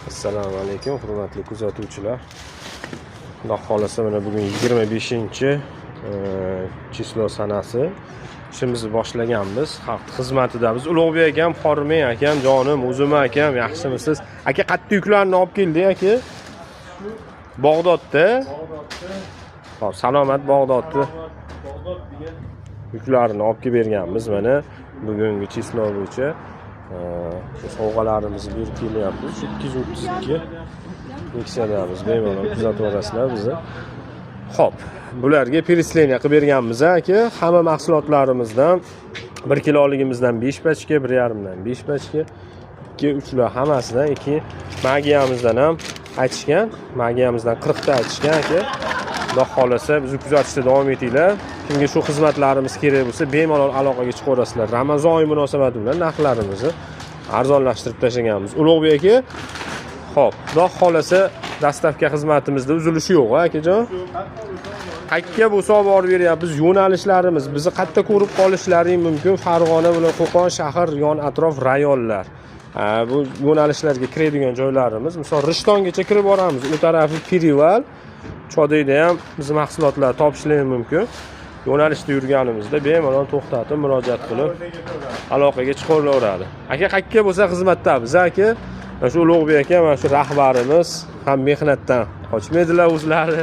Assalomu alaykum hurmatli kuzatuvchilar. Xudo xolasa mana bugun 25 chislo sanasi. İşimizni boshlaganmiz. Xalq xizmatidamiz. Ulug'bek akam, Xormay akam, jonim, o'zim akam, yaxshimisiz? Aka qattiq yuklarni olib keldi aka. Bag'dodda. Xo'p, salomat Bag'dodda. Bag'dod degan Yuklarni olib kelib berganmiz mana bugungi chislo bo'yicha. Sovg'alarimizni berib kelyapmiz. 232 Nexia'damiz. Bemalol kuzatib olasizlar bizni. Xo'p, bularga пересление qilib berganmiz aka. Hamma mahsulotlarimizdan 1 kiloligimizdan 5 pachka, 1,5 dan 5 pachka, 2-3lar hammasidan 2. Magiyamizdan ham aytishgan. Magiyamizdan 40 ta aytishgan aka. Xudo xolasa bizni kuzatishda davom etinglar. Kimga shu xizmatlarimiz kerak bo'lsa, bemalol aloqaga chiqaverasizlar. Ramazon oyi munosabati bilan narxlarimizni arzonlashtirib tashlaganmiz. Ulug'bek aka, xo'p, xudo xolasa dastavka xizmatimizda uzilish yo'q, akajon. Qayerga bo'lsa olib borib beryapmiz. Yo'nalishlarimiz bizni qayerda ko'rib qolishlaring mumkin. Farg'ona bilan Qo'qon shahar yon atrof rayonlar. Bu yo'nalishlarga kiradigan joylarimiz, misol Rishtongacha kirib boramiz. U tarafi Perival, Chodiyda ham biz mahsulotlar topishlari mumkin. Yo'nalishda yurganimizda bemalol to'xtatib murojaat qilib aloqaga chiqaveradi. Aka qayerga bo'lsa xizmatdamiz aka. Mana shu Ulug'bek aka, mana shu rahbarimiz ham mehnatdan qochmaydilar o'zlari.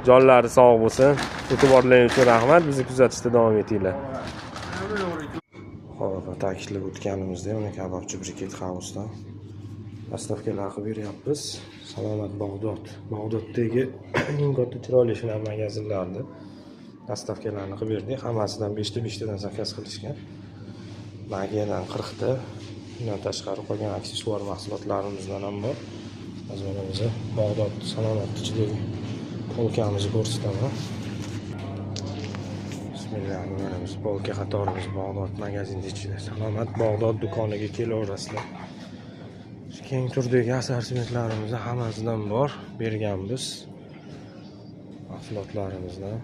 Jonlari sog' bo'lsin. E'tiborlaringiz uchun rahmat. Bizni kuzatishda davom etinglar. Xo'p, ta'kidlab o'tganimizdek, mana kabobchi Briket House'dan dastavkalar qilib beryapmiz. Salomat Bag'dod. Bag'doddagi eng katta chiroyli shunar magazinlarni dastavkalarni qilib berdik. Hammasidan 5 tadan zakaz qilishgan. Magiyadan 40 ta. Bundan tashqari qolgan aksessuar mahsulotlarimizdan ham bor. Hozir mana biz Bag'dod Salomat ichidagi polkamizni ko'rsataman. Bismillahirrohmanirrohim. Polka qatorimiz Bag'dod magazinida ichida. Salomat Bag'dod do'koniga kelaverasizlar. Keng turdagi assortimentlarimizni hammasidan bor berganmiz. Mahsulotlarimizdan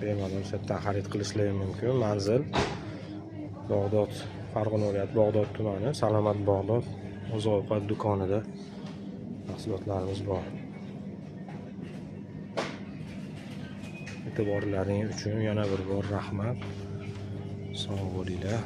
bemalol sotdan xarid qilishlari mumkin. Manzil Bag'dod, Farg'ona viloyati Bag'dod tumani, Salomat Bag'dod oziq-ovqat do'konida mahsulotlarimiz bor. E'tiborlaringiz uchun yana bir bor rahmat. Sog' bo'linglar.